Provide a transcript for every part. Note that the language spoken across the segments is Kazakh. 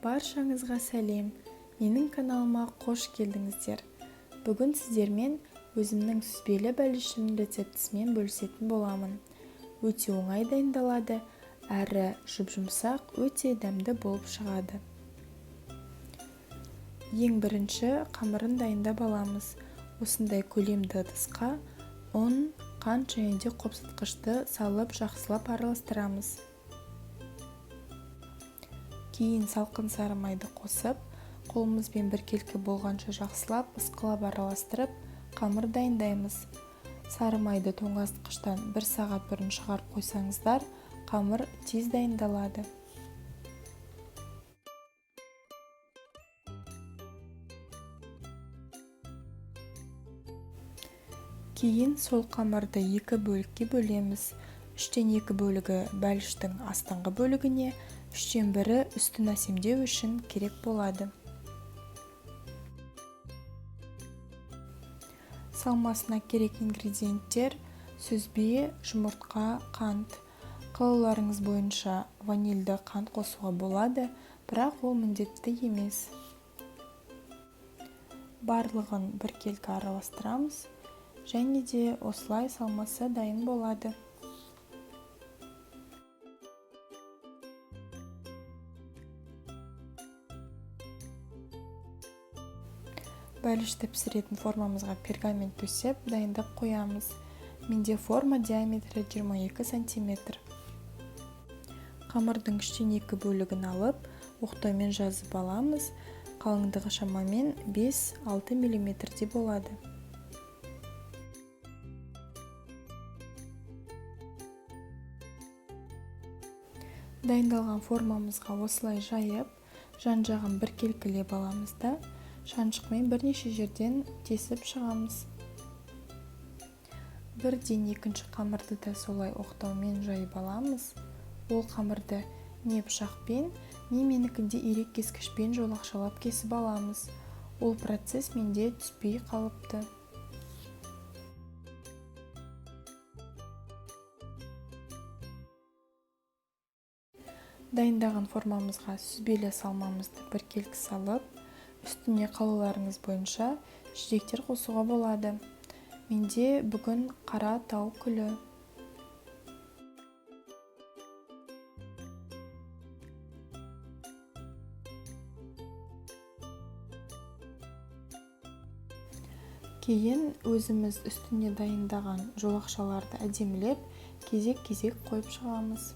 Баршаңызға сәлем, менің каналыма қош келдіңіздер. Бүгін сіздермен өзімнің сүзбелі бәлішім рецептісімен бөлісетін боламын. Өте оңай дайындалады, әрі жұп-жұмсақ, өте дәмді болып шығады. Ең бірінші қамырын дайындап аламыз. Осындай көлемді ыдысқа ұн, қант және де қопсытқышты салып жақсылап араластырамыз. Кейін салқын сары майды қосып, қолымызбен біркелкі болғанша жақсылап ысқылап араластырып, қамыр дайындаймыз. Сары майды тоңазытқыштан 1 сағат бұрын шығарып қойсаңыздар, қамыр тез дайындалады. Кейін сол қамырды 2 бөлікке бөлеміз. 3-тен 2 бөлігі бәліштің астыңғы бөлігіне, 3-тен 1-і үстін әсемдеу үшін керек болады. Салмасына керек ингредиенттер: сүзбе, жұмыртқа, қант. Қалауларыңыз бойынша ванильді қант қосуға болады, бірақ ол міндетті емес. Барлығын біркелкі араластырамыз, және де осылай салмасы дайын болады. Бәлішті пісіретін формамызға пергамент төсеп, дайындап қоямыз. Менде форма диаметрі 22 см. Қамырдың 3-тен 2 бөлігін алып, оқтаумен жазып аламыз. Қалыңдығы шамамен 5-6 мм болады. Дайындалған формамызға осылай жайып, жан-жағын біркелкілеп аламыз да, шаншықпен бірнеше жерден тесіп шығамыз. Бірден екінші қамырды да солай оқтаумен жайып аламыз. Ол қамырды не пышақпен, не менікінде ирек кескішпен жолақшалап кесіп аламыз. Ол процесс менде түспей қалыпты. Дайындаған формамызға сүзбелі салмамызды біркелкі салып, үстіне қалауларыңыз бойынша жидектер қосуға болады. Менде бүгін қара тау күлі. Кейін өзіміз үстіне дайындаған жолақшаларды әдемілеп, кезек-кезек қойып шығамыз.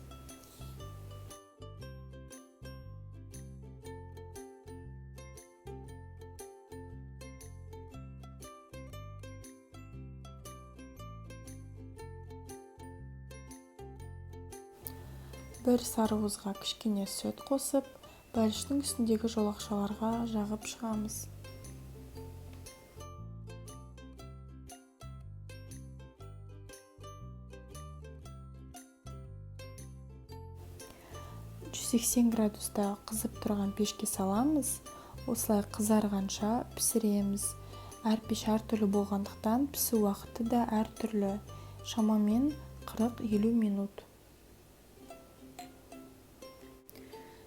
Бір сарыуызға кішкене сүт қосып, бәліштің үстіндегі жолақшаларға жағып шығамыз. градуста қызып тұрған пешке саламыз. Осылай қызарғанша пісіреміз. Әр пеш әртүрлі болғандықтан пісу уақыты да әртүрлі. Шамамен 40-50 минут.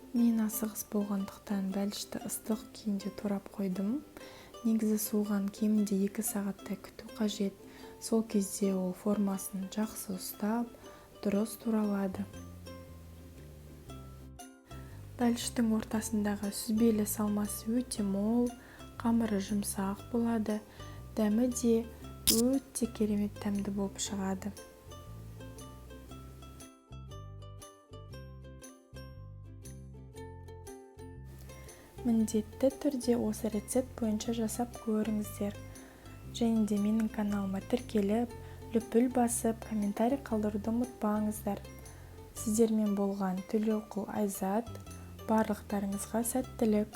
Мен асығыс болғандықтан бәлішті ыстық күйінде турап қойдым. Негізі суыған кемінде 2 сағаттай күту қажет. Сол кезде ол формасын жақсы ұстап, дұрыс туралады. Бәліштің ортасындағы сүзбелі салмасы өте мол, қамыры жұмсақ болады, дәмі де өте керемет дәмді болып шығады. Міндетті түрде осы рецепт бойынша жасап көріңіздер. Және де менің каналыма тіркеліп, лүпіл басып, комментарий қалдыруды ұмытпаңыздар. Сіздермен болған Төлеуқұл Айзат. Барлықтарыңызға сәттілік.